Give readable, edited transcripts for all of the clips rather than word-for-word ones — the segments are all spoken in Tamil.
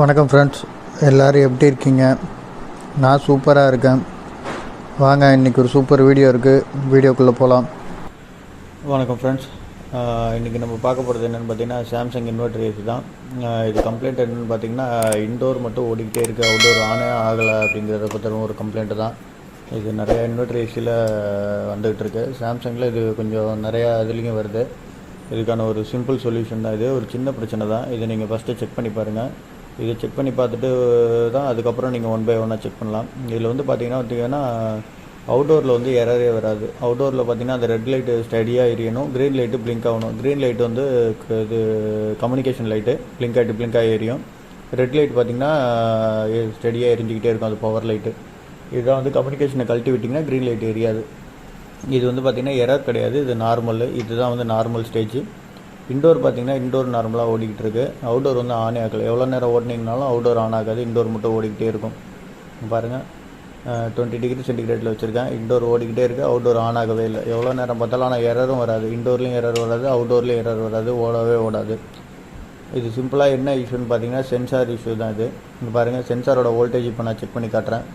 வணக்கம் ஃப்ரெண்ட்ஸ், எல்லோரும் எப்படி இருக்கீங்க? நான் சூப்பராக இருக்கேன். வாங்க, இன்றைக்கி ஒரு சூப்பர் வீடியோ இருக்குது, வீடியோக்குள்ளே போகலாம். வணக்கம் ஃப்ரெண்ட்ஸ், இன்றைக்கி நம்ம பார்க்க போகிறது என்னென்னு பார்த்தீங்கன்னா சாம்சங் இன்வெர்டர் ஏசி தான். இது கம்ப்ளைண்ட் என்னென்னு பார்த்தீங்கன்னா இன்டோர் மட்டும் ஓடிக்கிட்டே இருக்குது, அவுட்டோர் ஆனே ஆகலை அப்படிங்கிறத பற்றின ஒரு கம்ப்ளைண்ட்டு தான். இது நிறையா இன்வெர்டர் ஏசியில் வந்துகிட்டு இருக்கு. சாம்சங்கில் இது கொஞ்சம் நிறையா இதுலேயும் வருது. இதுக்கான ஒரு சிம்பிள் சொல்யூஷன் தான். இது ஒரு சின்ன பிரச்சனை தான். இதை நீங்கள் ஃபஸ்ட்டு செக் பண்ணி பாருங்கள். இதை செக் பண்ணி பார்த்துட்டு தான் அதுக்கப்புறம் நீங்கள் ஒன் பை ஒன்னாக செக் பண்ணலாம். இதில் வந்து பார்த்தீங்கன்னா அவுட்டோரில் வந்து எரரே வராது. அவுட்டோரில் பார்த்தீங்கன்னா அந்த ரெட் லைட்டு ஸ்டடியாக எரியணும், க்ரீன் லைட்டு பிளிங்க் ஆகணும். க்ரீன் லைட்டு வந்து இது கம்யூனிகேஷன் லைட்டு, பிளிங்க் ஆகி எரியும். ரெட் லைட் பார்த்தீங்கன்னா ஸ்டடியாக எரிஞ்சிக்கிட்டே இருக்கும், அது பவர் லைட்டு. இதுதான் வந்து கம்யூனிகேஷனை கழட்டி விட்டிங்கன்னா க்ரீன் லைட் எரியாது. இது வந்து பார்த்திங்கன்னா எரர் கிடையாது, இது நார்மல். இதுதான் வந்து நார்மல் ஸ்டேஜ். இண்டோர் பார்த்திங்கன்னா இண்டோர் நார்மலாக ஓடிக்கிட்டு இருக்குது. அவுட்டோர் வந்து ஆனே ஆகலை. எவ்வளோ நேரம் ஓடினீங்கனாலும் அவுட்டோர் ஆன் ஆகாது, இண்டோர் மட்டும் ஓடிக்கிட்டே இருக்கும். பாருங்கள், 20 டிகிரி சென்டிகிரேட்டில் வச்சுருக்கேன். இண்டோர் ஓடிக்கிட்டே இருக்குது, அவுட்டோர் ஆன் ஆகவே இல்லை. எவ்வளோ நேரம் பார்த்தாலும் ஆனால் எரரும் வராது. இண்டோர்லேயும் எரர் வராது, அவுட்டோர்லேயும் எரர் வராது, ஓடாது. இது சிம்பிளாக என்ன இஷ்யூன்னு பார்த்தீங்கன்னா சென்சார் இஷ்யூ தான் இது. இங்கே பாருங்கள், சென்சாரோட வோல்டேஜ் இப்போ நான் செக் பண்ணி காட்டுறேன்.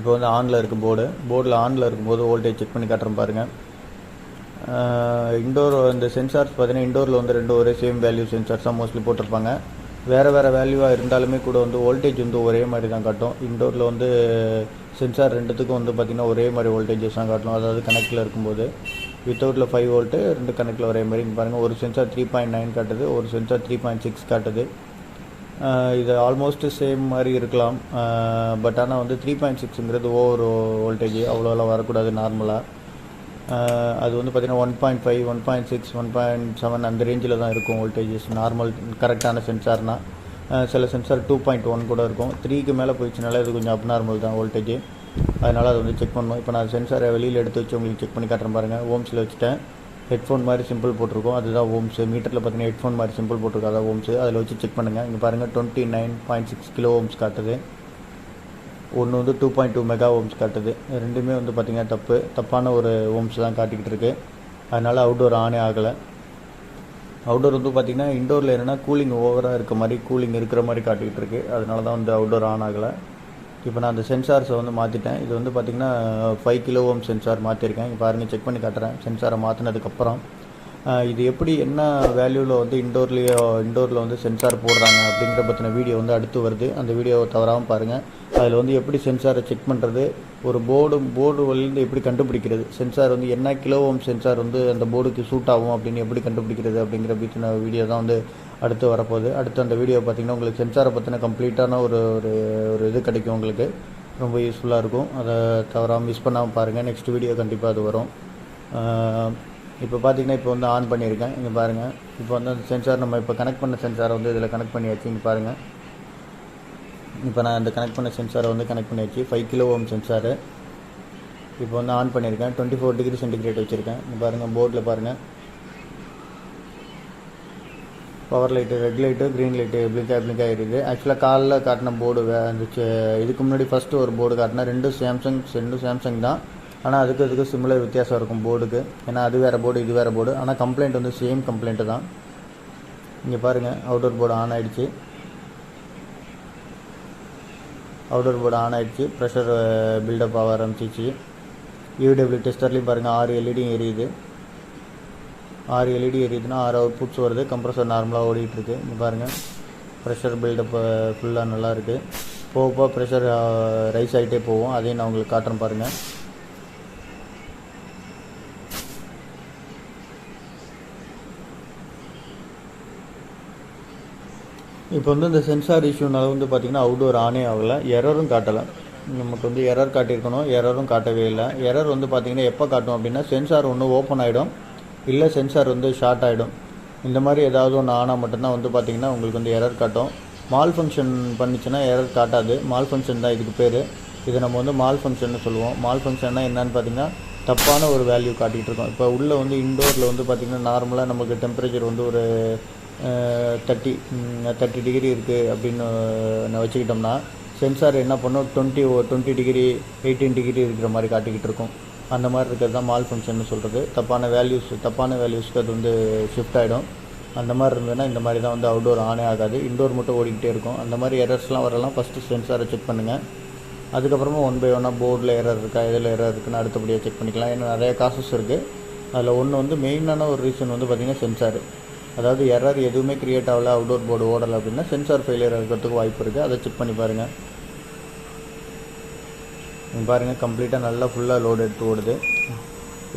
இப்போ வந்து ஆனில் இருக்குது போர்டில் ஆனில் இருக்கும்போது வோல்டேஜ் செக் பண்ணி காட்டுறேன் பாருங்கள். இண்டோர் இந்த சென்சார்ஸ் பார்த்தீங்கன்னா இண்டோரில் வந்து ரெண்டு ஒரே சேம் வேல்யூ சென்சார்ஸ் தான் மோஸ்ட்லி போட்டிருப்பாங்க. வேறு வேல்யூவாக இருந்தாலுமே கூட வந்து வோல்டேஜ் வந்து ஒரே மாதிரி தான் காட்டும். இண்டோரில் வந்து சென்சார் ரெண்டுத்துக்கும் வந்து பார்த்திங்கன்னா ஒரே மாதிரி வோல்டேஜஸ் தான் காட்டணும். அதாவது கனெக்டில் இருக்கும்போது வித்தவுட்டில் 5 வோல்ட்டு, ரெண்டு கனெக்டில் ஒரே மாதிரி. இங்கே பாருங்கள், ஒரு சென்சார் 3.9 காட்டுது, ஒரு சென்சார் 3.6 காட்டுது. இது ஆல்மோஸ்ட் சேம் மாதிரி இருக்கலாம். பட் ஆனால் வந்து 3.6ங்கிறது ஓவர் வோல்டேஜ், அவ்வளோலாம் வரக்கூடாது நார்மலாக. அது வந்து பார்த்திங்கன்னா 1.5, 1.6, 1.7 அந்த ரேஞ்சில் தான் இருக்கும் வோல்டேஜஸ் நார்மல் கரெக்டான சென்சார்னால். சில சென்சார் 2.1 கூட இருக்கும். 3க்கு மேலே போயிடுச்சுனால இது கொஞ்சம் அப்நார்மல் தான் வோல்டேஜ். அதனால் அதை வந்து செக் பண்ணணும். இப்போ நான் சென்சாரை வெளியில் எடுத்து வச்சு உங்களுக்கு செக் பண்ணி காட்டுறேன் பாருங்கள். ஓம்ஸில் வச்சுட்டேன். ஹெட்ஃபோன் மாதிரி சிம்பிள் போட்டிருக்கோம், அதுதான் ஓம்ஸு. மீட்டரில் பார்த்தீங்கன்னா ஹெட்ஃபோன் மாதிரி சிம்பிள் போட்டிருக்கோம், அதான் ஓம்ஸு. அதில் வச்சு செக் பண்ணுங்கள். இங்கே பாருங்கள், 29.6 கிலோ ஓம்ஸ் காட்டுது. ஒன்று வந்து 2.2 மெகா ஓம்ஸ் காட்டுது. ரெண்டுமே வந்து பார்த்திங்கன்னா தப்பான ஒரு ஓம்ஸ் தான் காட்டிக்கிட்டு இருக்குது. அதனால் அவுட்டோர் ஆனே ஆகலை. அவுட்டோர் வந்து பார்த்திங்கன்னா இண்டோரில் என்னென்னா கூலிங் ஓவராக இருக்கிற மாதிரி காட்டிக்கிட்டு இருக்குது. அதனால தான் வந்து அவுட்டோர் ஆன் ஆகலை. இப்போ நான் அந்த சென்சார்ஸை வந்து மாற்றிட்டேன். இது வந்து பார்த்திங்கன்னா 5 கிலோ ஓம் சென்சார் மாற்றிருக்கேன். இப்போ பாருங்கள், செக் பண்ணி காட்டுறேன். சென்சாரை மாற்றினதுக்கப்புறம் இது எப்படி என்ன வேல்யூவில் வந்து இண்டோரில் வந்து சென்சார் போடுறாங்க அப்படிங்கிற பற்றின வீடியோ வந்து அடுத்து வருது. அந்த வீடியோவை தவறாமல் பாருங்கள். அதில் வந்து எப்படி சென்சாரை செக் பண்ணுறது, ஒரு போர்டு வழியிலேருந்து எப்படி கண்டுபிடிக்கிறது, சென்சார் வந்து என்ன கிலோ ஓம் சென்சார் வந்து அந்த போர்டுக்கு சூட் ஆகும் அப்படின்னு எப்படி கண்டுபிடிக்கிறது அப்படிங்கிற பற்றின வீடியோ தான் வந்து அடுத்து வரப்போகுது. அடுத்து அந்த வீடியோ பார்த்திங்கன்னா உங்களுக்கு சென்சாரை பற்றின கம்ப்ளீட்டான ஒரு இது கிடைக்கும். உங்களுக்கு ரொம்ப யூஸ்ஃபுல்லாக இருக்கும். அதை தவறாமல் மிஸ் பண்ணாமல் பாருங்கள். நெக்ஸ்ட் வீடியோ கண்டிப்பாக அது வரும். இப்போ பார்த்திங்கன்னா இப்போ வந்து ஆன் பண்ணியிருக்கேன். இங்கே பாருங்கள், இப்போ வந்து அந்த சென்சார் நம்ம இப்போ கனெக்ட் பண்ண சென்சாரை வந்து இதில் கனெக்ட் பண்ணியாச்சு. இங்கே பாருங்கள், இப்போ நான் அந்த கனெக்ட் பண்ண சென்சாரை வந்து கனெக்ட் பண்ணியாச்சு. 5 கிலோ ஓம் சென்சாரு இப்போ வந்து ஆன் பண்ணியிருக்கேன். 24 டிகிரி சென்டிகிரேட் வச்சுருக்கேன். இங்கே பாருங்கள், போர்டில் பாருங்கள், power light, red light, green light blink ஆகிடுது. ஆக்சுவலாக காலில் காட்டின போர்டு இருந்துச்சு. இதுக்கு முன்னாடி ஃபஸ்ட்டு ஒரு போர்டு காட்டினா ரெண்டும் சாம்சங் தான். ஆனால் அதுக்கு சிமிலர் வித்தியாசம் இருக்கும் போர்டுக்கு. ஏன்னா அது வேறு போர்டு, இது வேறு போர்டு. ஆனால் கம்ப்ளைண்ட் வந்து சேம் கம்ப்ளைண்ட்டு தான். இங்கே பாருங்கள், அவுட்டோர் போர்டு ஆன் ஆகிடுச்சு. ப்ரெஷர் பில்டப் ஆக ஆரம்பிச்சிச்சு. யூடபிள்யூ டெஸ்டர்லேயும் பாருங்கள், 6 எல்இடி எரியுது. 6 எல்இடி எரியுதுன்னா 6 அவுட்புட்ஸ் வருது. கம்ப்ரஸர் நார்மலாக ஓடிட்டுருக்கு. இங்கே பாருங்கள், ப்ரெஷர் பில்டப் ஃபுல்லாக நல்லா இருக்குது. போக ப்ரெஷர் ரைஸ் ஆகிட்டே போகும். அதையும் நான் உங்களுக்கு காட்டுறேன் பாருங்கள். இப்போ வந்து இந்த சென்சார் இஷ்யூனால வந்து பார்த்திங்கன்னா அவுட்டோர் ஆனே ஆகலை, எரரும் காட்டலை. நமக்கு வந்து எரர் காட்டியிருக்கணும், எரரும் காட்டவே இல்லை. எரர் வந்து பார்த்திங்கன்னா எப்போ காட்டும் அப்படின்னா சென்சார் ஒன்று ஓப்பன் ஆகிடும், இல்லை சென்சார் வந்து ஷார்ட் ஆகிடும். இந்த மாதிரி ஏதாவது ஒன்று ஆனால் மட்டும்தான் வந்து பார்த்திங்கன்னா உங்களுக்கு வந்து எரர் காட்டும். மால் ஃபங்க்ஷன் பண்ணிச்சுன்னா எரர் காட்டாது. மால் ஃபங்க்ஷன் தான் இதுக்கு பேர். இதை நம்ம வந்து மால் ஃபங்க்ஷன்னு சொல்லுவோம். மால் ஃபங்க்ஷன்னா என்னன்னு பார்த்திங்கன்னா தப்பான ஒரு வேல்யூ காட்டிகிட்டு இருக்கோம். இப்போ உள்ளே வந்து இண்டோரில் வந்து பார்த்திங்கன்னா நார்மலாக நமக்கு டெம்பரேச்சர் வந்து ஒரு 30 டிகிரி இருக்குது அப்படின்னு நான் வச்சுக்கிட்டோம்னா சென்சார் என்ன பண்ணும், 20 டிகிரி 18 டிகிரி இருக்கிற மாதிரி காட்டிக்கிட்டு இருக்கும். அந்த மாதிரி இருக்கிறது தான் மால் ஃபங்க்ஷன் சொல்கிறது. தப்பான வேல்யூஸ்க்கு அது வந்து ஷிஃப்ட் ஆகிடும். அந்த மாதிரி இருந்ததுன்னா இந்த மாதிரி தான் வந்து அவுட்டோர் ஆனே ஆகாது, இண்டோர் மட்டும் ஓடிக்கிட்டே இருக்கும். அந்த மாதிரி எரர்ஸ்லாம் வரலாம் ஃபஸ்ட்டு சென்சாரை செக் பண்ணுங்கள். அதுக்கப்புறமா 1 பை 1 போர்டில் எரர் இருக்கா, எதில் எரர் இருக்குன்னு அடுத்தபடியாக செக் பண்ணிக்கலாம். ஏன்னா நிறைய காசஸ் இருக்குது. அதில் ஒன்று வந்து மெயினான ஒரு ரீசன் வந்து பார்த்திங்கன்னா சென்சார். அதாவது எரர் எதுவுமே க்ரியேட் ஆகலை, அவுட்டோர் போர்டு ஓடலை அப்படின்னா சென்சார் ஃபெயிலியர் இருக்கிறதுக்கு வாய்ப்பு இருக்குது. அதை செக் பண்ணி பாருங்கள். நீங்கள் பாருங்கள், கம்ப்ளீட்டாக நல்லா ஃபுல்லாக லோடு எடுத்து ஓடுது.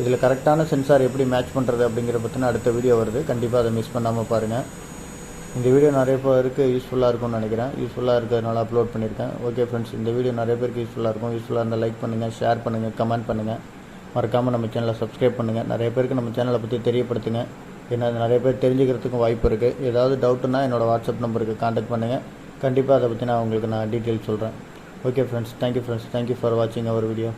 இதில் கரெக்டான சென்சார் எப்படி மேட்ச் பண்ணுறது அப்படிங்கிற பற்றின அடுத்த வீடியோ வருது. கண்டிப்பாக அதை மிஸ் பண்ணாமல் பாருங்கள். இந்த வீடியோ நிறைய பேருக்கு யூஸ்ஃபுல்லாக இருக்கும்னு நினைக்கிறேன். யூஸ்ஃபுல்லாக இருக்கிறதுனால அப்லோட் பண்ணியிருக்கேன். ஓகே ஃப்ரெண்ட்ஸ், இந்த வீடியோ நிறைய பேருக்கு யூஸ்ஃபுல்லாக இருக்கும். யூஸ்ஃபுல்லாக இருந்தால் லைக் பண்ணுங்கள், ஷேர் பண்ணுங்கள், கமெண்ட் பண்ணுங்கள். மறக்காமல் நம்ம சேனலை சப்ஸ்கிரைப் பண்ணுங்கள். நிறைய பேருக்கு நம்ம சேனலை பற்றி தெரியப்படுத்துங்க. ஏன்னா நிறைய பேர் தெரிஞ்சுக்கிறதுக்கும் வாய்ப்பு இருக்குது. ஏதாவது டவுட்டுன்னா என்னோடய வாட்ஸ்அப் நம்பருக்கு கான்டாக்ட் பண்ணுங்கள். கண்டிப்பாக அதை பற்றி உங்களுக்கு நான் டீட்டெயில்ஸ் சொல்கிறேன். Okay friends, thank you friends, thank you for வாட்சிங் அவர் வீடியோ.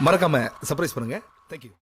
மறக்காம சர்ப்ரைஸ் பண்ணுங்க. தேங்க்யூ.